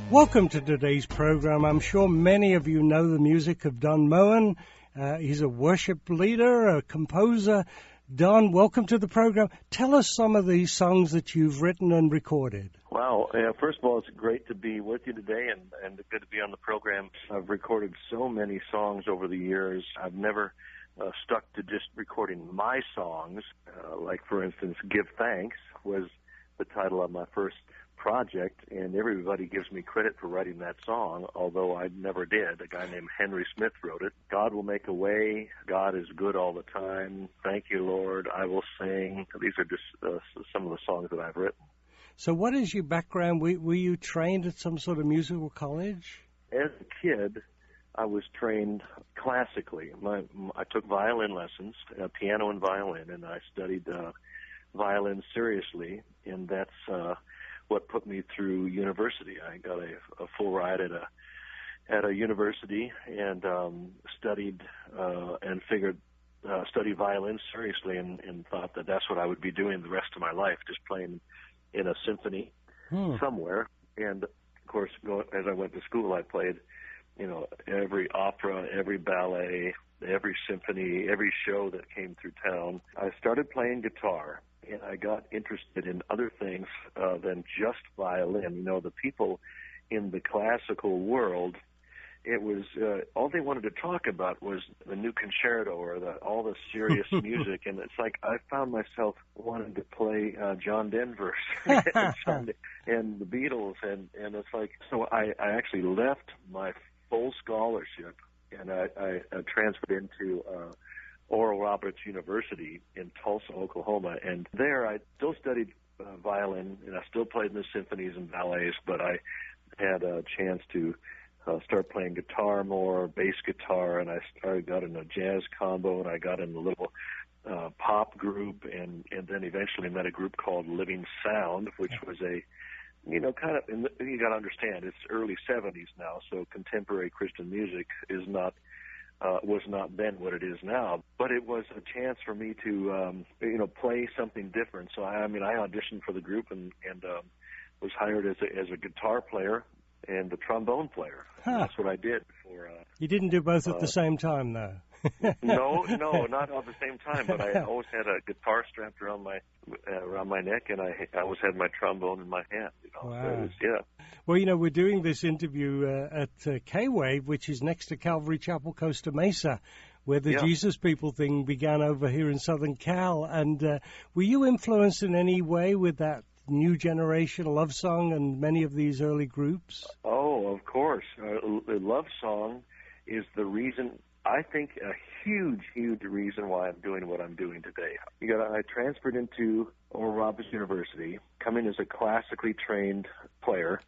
Welcome to today's program. I'm sure many of you know the music of Don Moen. He's a worship leader, a composer. Don, welcome to the program. Tell us some of these songs that you've written and recorded. Wow. First of all, it's great to be with you today and good to be on the program. I've recorded so many songs over the years. I've never stuck to just recording my songs. Like, for instance, Give Thanks was the title of my first project, and everybody gives me credit for writing that song, although I never did. A guy named Henry Smith wrote it. God will make a way. God is good all the time. Thank you, Lord. I will sing. These are just some of the songs that I've written. So what is your background? Were you trained at some sort of musical college? As a kid, I was trained classically. I took violin lessons, piano and violin, and I studied violin seriously, and that's what put me through university. I got a full ride at a university and studied violin seriously, and thought that that's what I would be doing the rest of my life, just playing in a symphony somewhere. And of course, as I went to school, I played, every opera, every ballet, every symphony, every show that came through town. I started playing guitar, and I got interested in other things than just violin. The people in the classical world, it was all they wanted to talk about was the new concerto or all the serious music, and it's like I found myself wanting to play John Denver and the Beatles, and it's like, so I actually left my full scholarship, and I transferred into Oral Roberts University in Tulsa, Oklahoma, and there I still studied violin, and I still played in the symphonies and ballets, but I had a chance to start playing guitar more, bass guitar, and I got in a jazz combo, and I got in a little pop group, and then eventually met a group called Living Sound, which was a, you got to understand, it's early 70s now, so contemporary Christian music was not then what it is now, but it was a chance for me to, play something different. So I auditioned for the group and was hired as a guitar player and a trombone player. That's what I did for. You didn't do both at the same time, though. No, not at the same time. But I always had a guitar strapped around my neck, and I always had my trombone in my hand. Wow. So it was, yeah. Well, we're doing this interview at K-Wave, which is next to Calvary Chapel, Costa Mesa, where the Jesus People thing began over here in Southern Cal. And were you influenced in any way with that new generation love song and many of these early groups? Oh, of course. The love song is the reason, I think, a huge, huge reason why I'm doing what I'm doing today. I transferred into Oral Roberts University, coming as a classically trained player,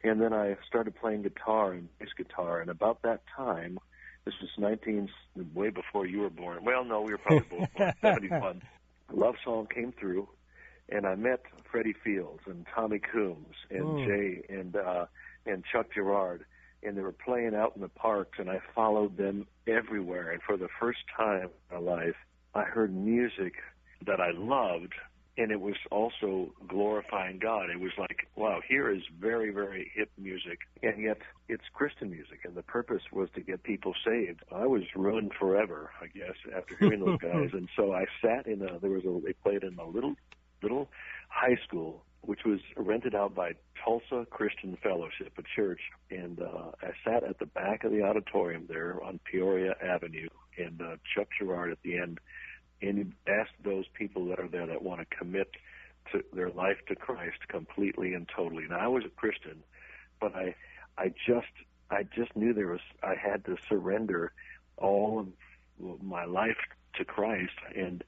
and then I started playing guitar and bass guitar. And about that time, this was way before you were born. Well, no, we were probably both born, 71. Love Song came through, and I met Freddie Fields and Tommy Coombs and Jay and Chuck Girard, and they were playing out in the parks, and I followed them everywhere. And for the first time in my life, I heard music that I loved, and it was also glorifying God. It was like, wow, here is very, very hip music, and yet it's Christian music, and the purpose was to get people saved. I was ruined forever, I guess, after hearing those guys. And so I sat they played in a little high school, which was rented out by Tulsa Christian Fellowship, a church, and I sat at the back of the auditorium there on Peoria Avenue, and Chuck Girard at the end, and he asked those people that are there that want to commit to their life to Christ completely and totally. Now, I was a Christian, but I just knew I had to surrender all of my life to Christ and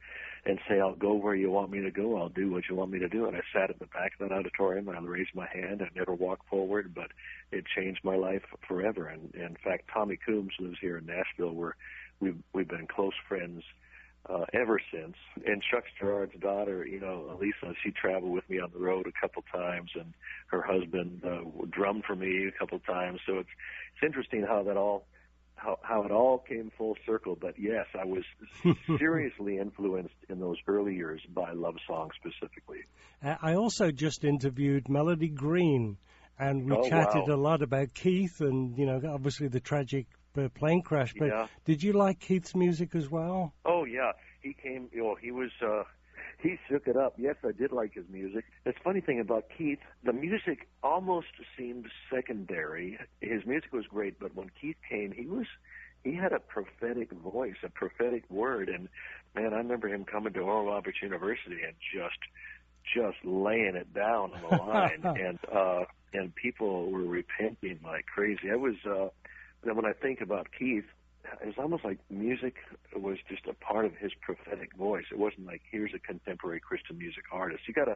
say, I'll go where you want me to go. I'll do what you want me to do. And I sat at the back of that auditorium, and I raised my hand. I never walked forward, but it changed my life forever. And in fact, Tommy Coombs lives here in Nashville, where we've been close friends ever since. And Chuck Girard's daughter, Elisa, she traveled with me on the road a couple times, and her husband drummed for me a couple times. So it's interesting how it all came full circle. But yes, I was seriously influenced in those early years by love songs specifically. I also just interviewed Melody Green, and we Oh, chatted wow. a lot about Keith and, obviously the tragic plane crash. But Yeah. did you like Keith's music as well? Oh, yeah. He came, he was, he shook it up. Yes, I did like his music. The funny thing about Keith, the music almost seemed secondary. His music was great, but when Keith came, he had a prophetic voice, a prophetic word. And, man, I remember him coming to Oral Roberts University and just laying it down on the line. And people were repenting like crazy. When I think about Keith, it's almost like music was just a part of his prophetic voice. It wasn't like, here's a contemporary Christian music artist. You got to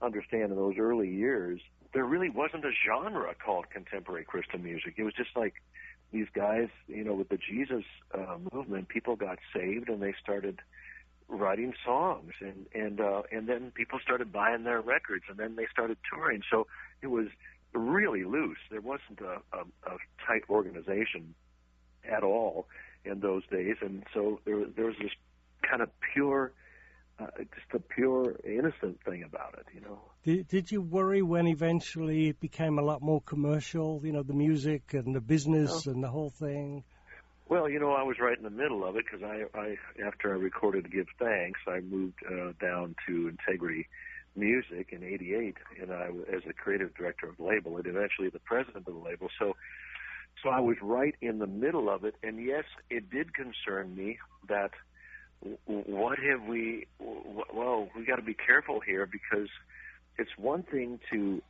understand, in those early years, there really wasn't a genre called contemporary Christian music. It was just like these guys, with the Jesus movement, people got saved and they started writing songs, and then people started buying their records, and then they started touring. So it was really loose. There wasn't a tight organization at all in those days, and so there was this kind of pure, just a pure innocent thing about it, Did you worry when eventually it became a lot more commercial, the music and the business and the whole thing? Well, I was right in the middle of it, because I after I recorded Give Thanks, I moved down to Integrity Music in '88, and I as the creative director of the label, and eventually the president of the label. So I was right in the middle of it, and yes, it did concern me that what have we? Well, we got to be careful here, because it's one thing to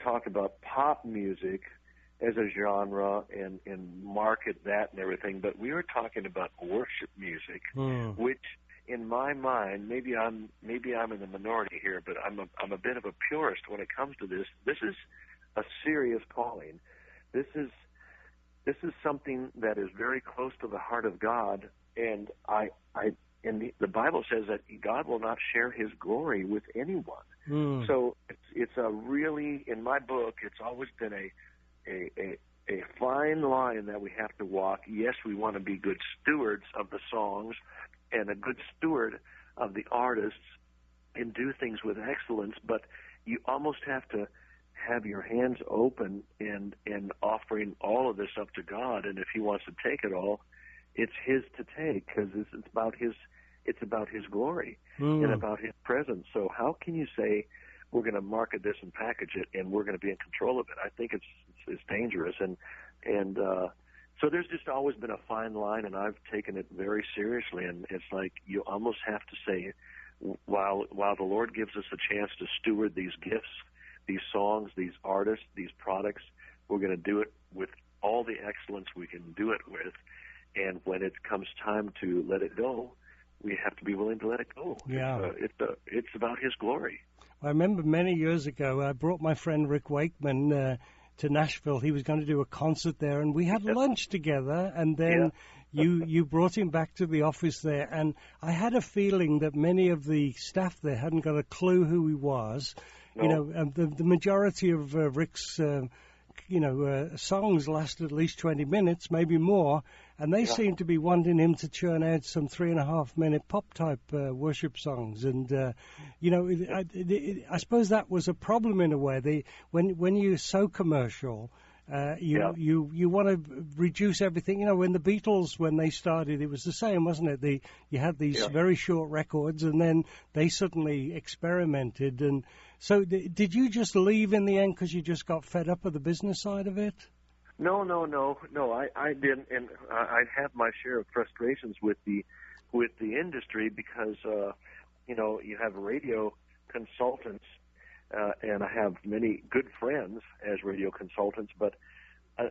talk about pop music as a genre and market that and everything, but we were talking about worship music, which, in my mind, maybe I'm in the minority here, but I'm a bit of a purist when it comes to this. This is a serious calling. This is something that is very close to the heart of God, and the Bible says that God will not share His glory with anyone. So it's a really, in my book, it's always been a fine line that we have to walk. Yes, we want to be good stewards of the songs and a good steward of the artists and do things with excellence, but you almost have to have your hands open and offering all of this up to God. And if He wants to take it all, it's His to take, because it's about His glory and about His presence. So how can you say we're going to market this and package it and we're going to be in control of it? I think it's dangerous, and so there's just always been a fine line, and I've taken it very seriously. And it's like you almost have to say, while the Lord gives us a chance to steward these gifts, these songs, these artists, these products, we're going to do it with all the excellence we can do it with. And when it comes time to let it go, we have to be willing to let it go. Yeah. It's about His glory. I remember many years ago, I brought my friend Rick Wakeman to Nashville. He was going to do a concert there, and we had lunch together, and then you brought him back to the office there, and I had a feeling that many of the staff there hadn't got a clue who he was. No. The majority of Rick's songs last at least 20 minutes, maybe more, and they seem to be wanting him to churn out some 3.5-minute pop-type worship songs. And, I suppose that was a problem in a way. When you're so commercial, you want to reduce everything. When the Beatles, when they started, it was the same, wasn't it? You had these very short records, and then they suddenly experimented. And so did you just leave in the end because you just got fed up with the business side of it? No. I didn't, and I have my share of frustrations with the industry, because you have radio consultants, and I have many good friends as radio consultants, but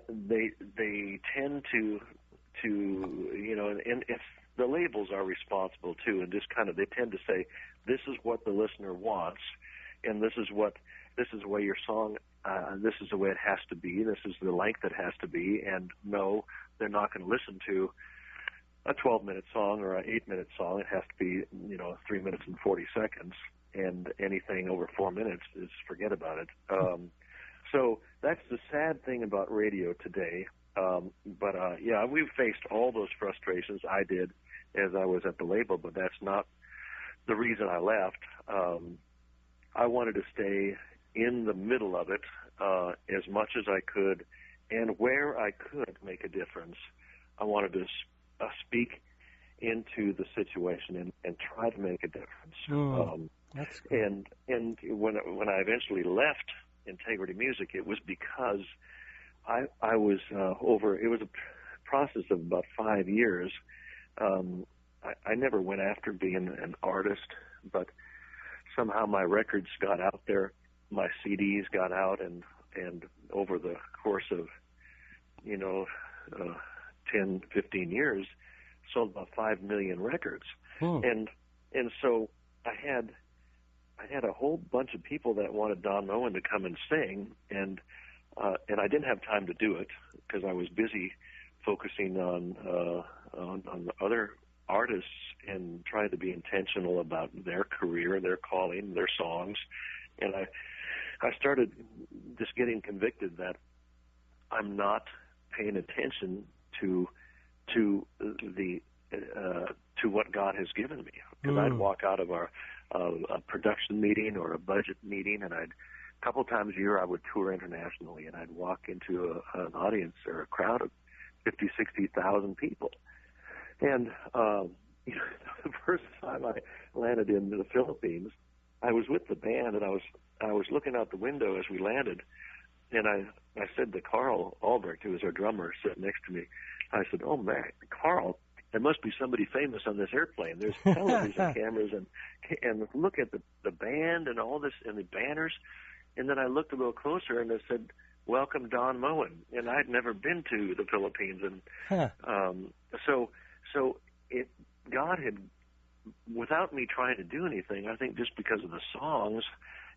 they tend to and it's the labels are responsible too, and just kind of they tend to say, this is what the listener wants, and this is the way your song, this is the way it has to be, this is the length it has to be, and no, they're not going to listen to a 12-minute song or an 8-minute song. It has to be 3 minutes and 40 seconds, and anything over 4 minutes is forget about it. So that's the sad thing about radio today. But we've faced all those frustrations. I did as I was at the label, but that's not the reason I left. I wanted to stay in the middle of it as much as I could, and where I could make a difference, I wanted to speak into the situation and try to make a difference. That's cool. And when I eventually left Integrity Music, it was because I was it was a process of about 5 years. I never went after being an artist, but somehow my records got out there, my CDs got out, and over the course of 10, 15 years, sold about 5 million records. And so I had a whole bunch of people that wanted Don Moen to come and sing, and I didn't have time to do it because I was busy focusing on other artists and trying to be intentional about their career, their calling, their songs. And I started just getting convicted that I'm not paying attention to what God has given me. Because I'd walk out of a production meeting or a budget meeting, and a couple times a year I would tour internationally, and I'd walk into an audience or a crowd of 50, 60,000 people. And the first time I landed in the Philippines, I was with the band, and I was looking out the window as we landed, and I said to Carl Albrecht, who was our drummer, sitting next to me, I said, "Oh man, Carl, there must be somebody famous on this airplane. There's television cameras and look at the band and all this and the banners." And then I looked a little closer and I said, "Welcome, Don Moen." And I'd never been to the Philippines, and so God had, without me trying to do anything, I think just because of the songs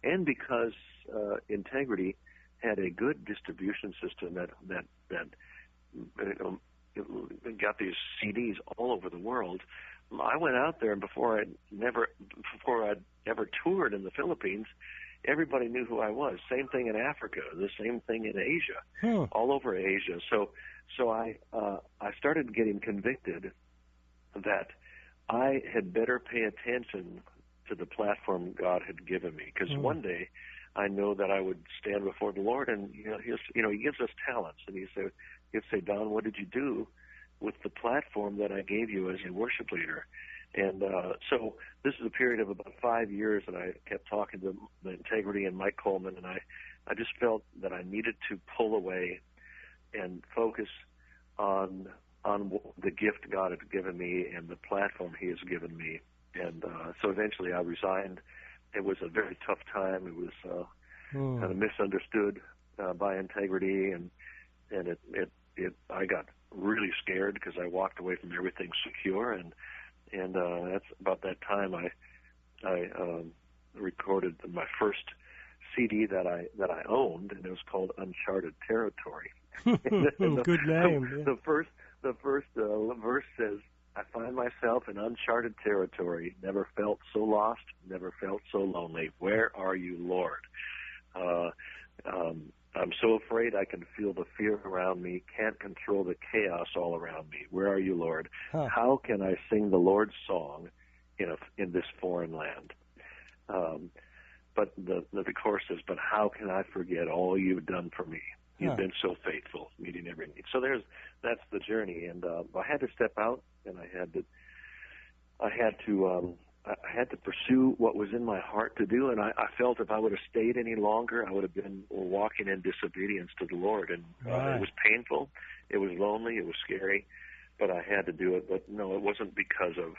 and because Integrity had a good distribution system that got these CDs all over the world. I went out there, and before I'd ever toured in the Philippines, everybody knew who I was. Same thing in Africa, the same thing in Asia, all over Asia. So I started getting convicted that I had better pay attention to the platform God had given me, because one day I know that I would stand before the Lord, and He gives us talents, and He'd say, "Don, what did you do with the platform that I gave you as a worship leader?" And so this is a period of about 5 years, and I kept talking to the Integrity and Mike Coleman, and I just felt that I needed to pull away and focus on the gift God had given me and the platform He has given me. And so eventually I resigned. It was a very tough time. It was kind of misunderstood by Integrity, and I got really scared because I walked away from everything secure, and that's about that time I recorded my first CD that I owned, and it was called Uncharted Territory. Good name. The first verse says, "I find myself in uncharted territory, never felt so lost, never felt so lonely. Where are you, Lord? I'm so afraid I can feel the fear around me, can't control the chaos all around me. Where are you, Lord? How can I sing the Lord's song in this foreign land?" But the chorus says, "But how can I forget all you've done for me? You've been so faithful, meeting every need." So that's the journey, and I had to step out, and I had to pursue what was in my heart to do, and I felt if I would have stayed any longer, I would have been walking in disobedience to the Lord, and it was painful, it was lonely, it was scary, but I had to do it. But no, it wasn't because of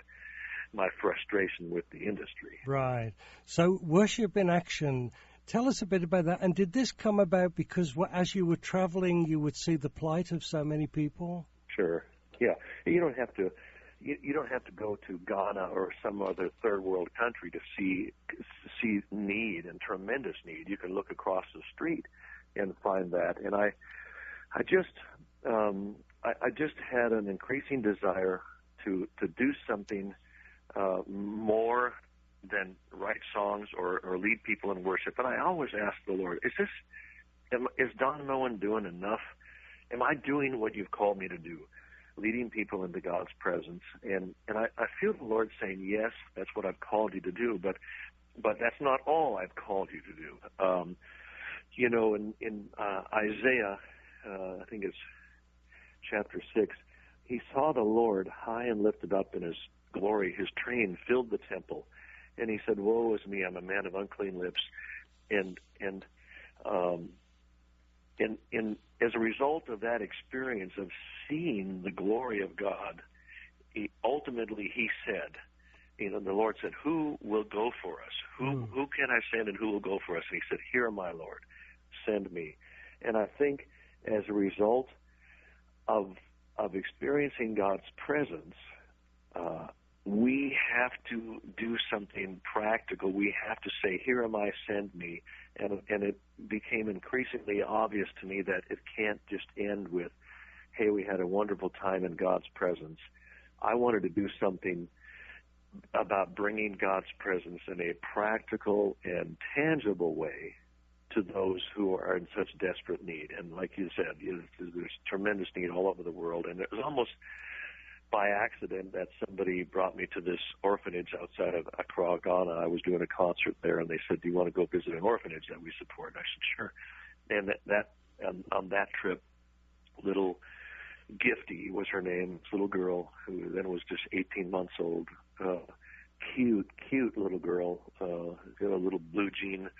my frustration with the industry. Right. So worship in action. Tell us a bit about that. And did this come about because as you were traveling, you would see the plight of so many people? Sure. Yeah. You don't have to go to Ghana or some other third world country to see need and tremendous need. You can look across the street and find that. And I just had an increasing desire to do something more than write songs or lead people in worship. And I always ask the Lord, is Don Moen doing enough? Am I doing what you've called me to do, leading people into God's presence? And I feel the Lord saying, yes, that's what I've called you to do. But But that's not all I've called you to do. In Isaiah, I think it's chapter 6, he saw the Lord high and lifted up in his glory. His train filled the temple. And he said, woe is me, I'm a man of unclean lips. And as a result of that experience of seeing the glory of God, ultimately he said, the Lord said, who will go for us? Who can I send and who will go for us? And he said, here am I, Lord, send me. And I think as a result of experiencing God's presence, we have to do something practical. We have to say, here am I, send me. And it became increasingly obvious to me that it can't just end with, hey, we had a wonderful time in God's presence. I wanted to do something about bringing God's presence in a practical and tangible way to those who are in such desperate need. And like you said, there's tremendous need all over the world. And it was almost by accident that somebody brought me to this orphanage outside of Accra, Ghana. I was doing a concert there, and they said, do you want to go visit an orphanage that we support? And I said, sure. And on that trip, little Gifty was her name, this little girl who then was just 18 months old, cute little girl, got a little blue jean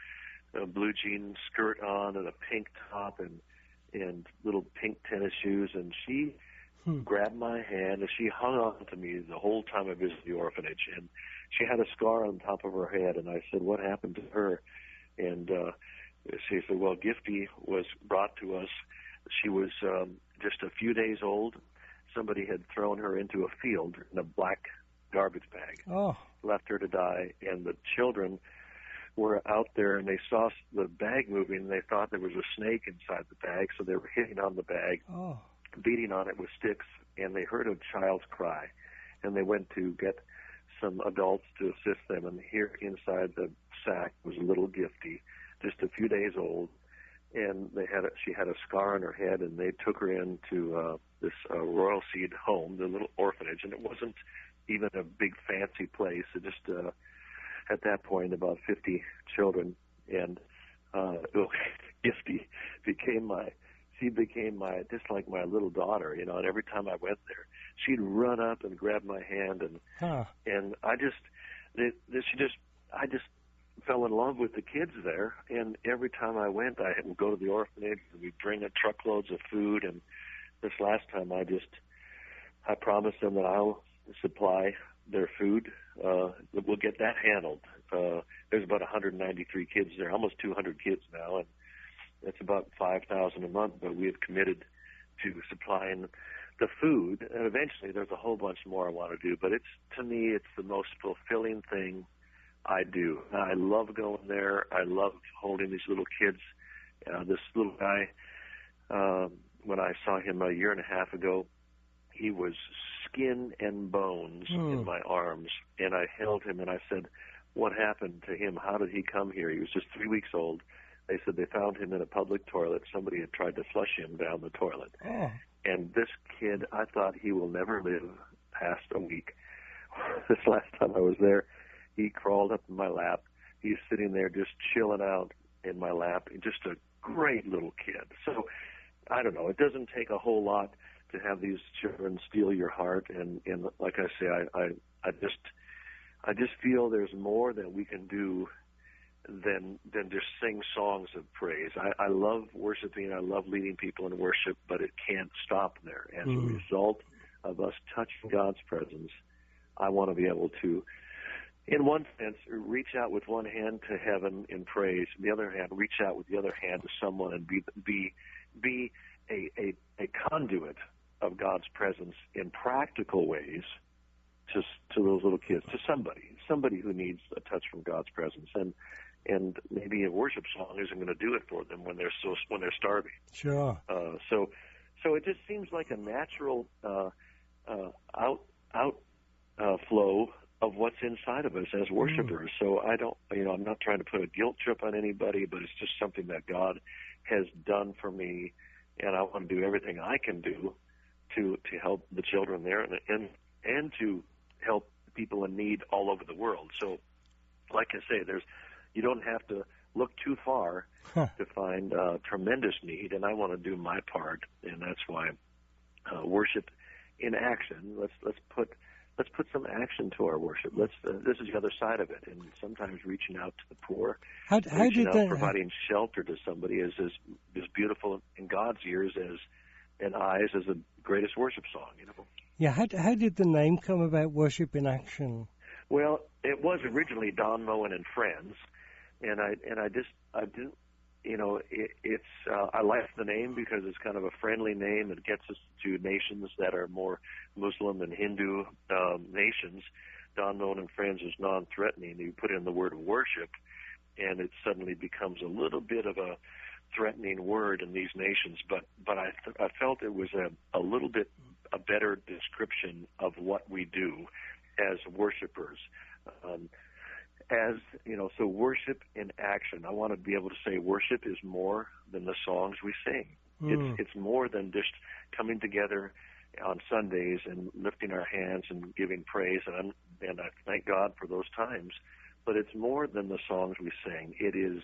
skirt on and a pink top and little pink tennis shoes, and she grabbed my hand and she hung on to me the whole time I visited the orphanage. And she had a scar on top of her head, and I said, what happened to her? And she said, well, Gifty was brought to us. She was just a few days old. Somebody had thrown her into a field in a black garbage bag, left her to die, and the children were out there and they saw the bag moving and they thought there was a snake inside the bag, so they were hitting on the bag, beating on it with sticks, and they heard a child's cry, and they went to get some adults to assist them, and here inside the sack was a little Gifty, just a few days old, and she had a scar on her head, and they took her into this Royal Seed home, the little orphanage, and it wasn't even a big fancy place. It just at that point about 50 children, and Gifty became my just like my little daughter, and every time I went there, she'd run up and grab my hand, and I just fell in love with the kids there, and every time I went, I would go to the orphanage, and we'd bring truckloads of food, and this last time I promised them that I'll supply their food. We'll get that handled. There's about 193 kids there, almost 200 kids now, and it's about $5,000 a month, but we have committed to supplying the food, and eventually there's a whole bunch more I want to do, but to me, it's the most fulfilling thing I do. I love going there. I love holding these little kids. This little guy, when I saw him a year and a half ago, he was skin and bones in my arms, and I held him and I said, what happened to him? How did he come here? He was just 3 weeks old. They said they found him in a public toilet. Somebody had tried to flush him down the toilet. And this kid, I thought he will never live past a week. This last time I was there, he crawled up in my lap. He's sitting there just chilling out in my lap. Just a great little kid. So, I don't know. It doesn't take a whole lot to have these children steal your heart. And like I say, I just feel there's more that we can do than just sing songs of praise. I love worshiping. I love leading people in worship, but it can't stop there. As a result of us touching God's presence, I want to be able to, in one sense, reach out with one hand to heaven in praise, and the other hand, reach out with the other hand to someone and be a conduit of God's presence in practical ways to those little kids, to somebody who needs a touch from God's presence, and maybe a worship song isn't going to do it for them when they're starving. Sure. So it just seems like a natural outflow of what's inside of us as worshipers. So I'm not trying to put a guilt trip on anybody, but it's just something that God has done for me, and I want to do everything I can do to help the children there and to help people in need all over the world. So like I say, you don't have to look too far to find tremendous need, and I want to do my part, and that's why worship in action. Let's put some action to our worship. This is the other side of it, and sometimes reaching out to the poor, providing shelter to somebody is as beautiful in God's ears and eyes as the greatest worship song. Yeah. How did the name come about? Worship in Action. Well, it was originally Don Moen and Friends, and I didn't. I like the name because it's kind of a friendly name. It gets us to nations that are more Muslim and Hindu nations. Don Moen and Friends is non-threatening. You put in the word worship, and it suddenly becomes a little bit of a threatening word in these nations. But I felt it was a little bit a better description of what we do as worshipers. So worship in action. I want to be able to say worship is more than the songs we sing. It's more than just coming together on Sundays and lifting our hands and giving praise, and I thank God for those times. But it's more than the songs we sing. It is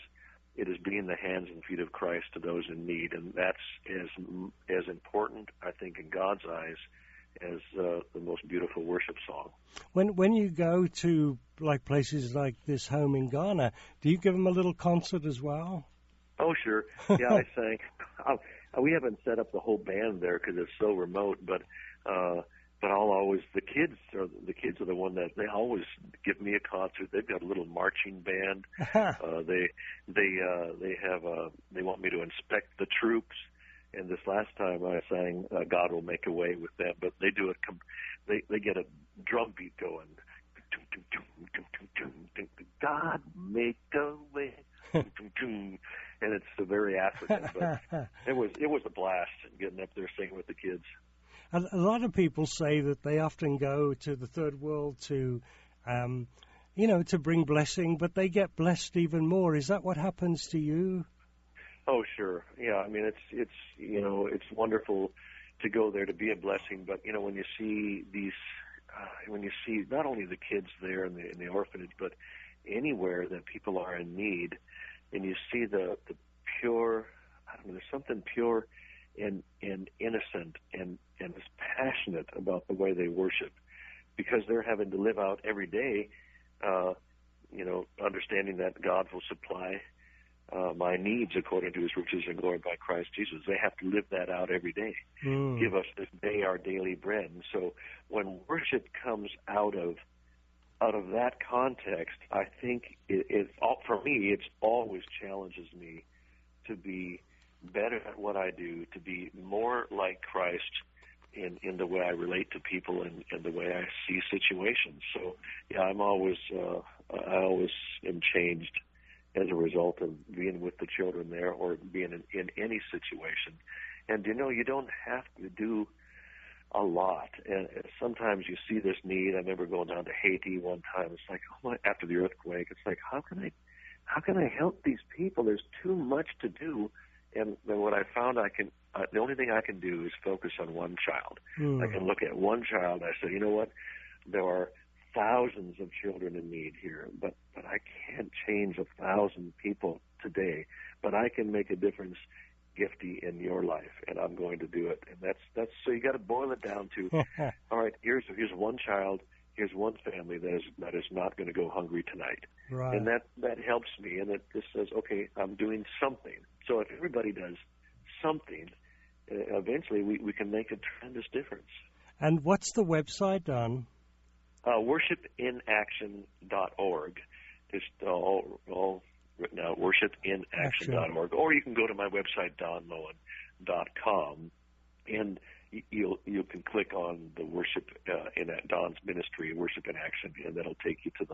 being the hands and feet of Christ to those in need, and that's as important, I think, in God's eyes as the most beautiful worship song. When you go to places like this home in Ghana, do you give them a little concert as well? Oh, sure. Yeah, I sang. We haven't set up the whole band there because it's so remote, but I'll always the kids are the one that they always give me a concert. They've got a little marching band. They want me to inspect the troops. And this last time I sang God Will Make a Way with them, but they do it. They get a drum beat going. God make a way, and it's very African. But it was a blast getting up there singing with the kids. A lot of people say that they often go to the third world to bring blessing, but they get blessed even more. Is that what happens to you? Oh, sure. Yeah, I mean, it's wonderful to go there to be a blessing, but when you see when you see not only the kids there in the orphanage, but anywhere that people are in need, and you see the pure, there's something pure and innocent and is passionate about the way they worship, because they're having to live out every day, understanding that God will supply my needs according to His riches and glory by Christ Jesus. They have to live that out every day. Give us this day our daily bread. And so when worship comes out of that context, I think for me, it always challenges me to be better at what I do, to be more like Christ in the way I relate to people and the way I see situations. So yeah, I always am changed as a result of being with the children there or being in any situation. And, you don't have to do a lot. And sometimes you see this need. I remember going down to Haiti one time. It's like, after the earthquake, it's like, how can I help these people? There's too much to do. And then what I found the only thing I can do is focus on one child. I can look at one child. I said, you know what? There are thousands of children in need here, but I can't change 1,000 people today, but I can make a difference, Gifty, in your life, and I'm going to do it. And that's so you got to boil it down to, all right, here's one child, here's one family that is not going to go hungry tonight, right. And that helps me, and it just says, okay, I'm doing something. So if everybody does something, eventually we can make a tremendous difference. And what's the website, Don? Worshipinaction.org. It's all written out, worshipinaction.org. Or you can go to my website, donmoen.com, and you can click on the worship in Don's ministry, Worship in Action, and that'll take you to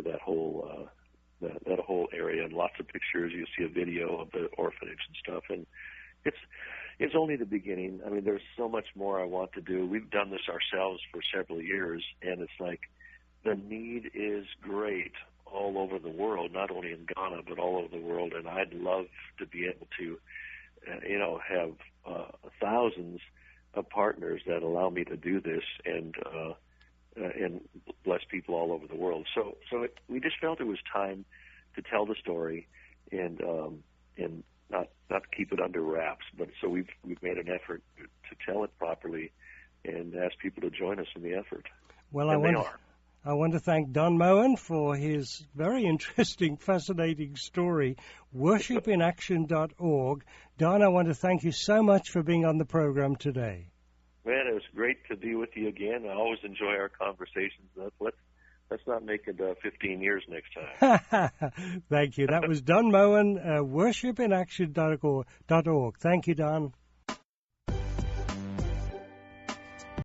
that whole that whole area, and lots of pictures. You see a video of the orphanage and stuff, and it's only the beginning. I mean, there's so much more I want to do. We've done this ourselves for several years, and it's like the need is great all over the world, not only in Ghana, but all over the world. And I'd love to be able to, have thousands of partners that allow me to do this. And and bless people all over the world. So we just felt it was time to tell the story and not keep it under wraps. But so we've made an effort to tell it properly and ask people to join us in the effort. Well, and I want to thank Don Moen for his very interesting, fascinating story, worshipinaction.org. Don, I want to thank you so much for being on the program today. Man, it was great to be with you again. I always enjoy our conversations. Let's not make it 15 years next time. Thank you. That was Don Moen, worshipinaction.org. Thank you, Don.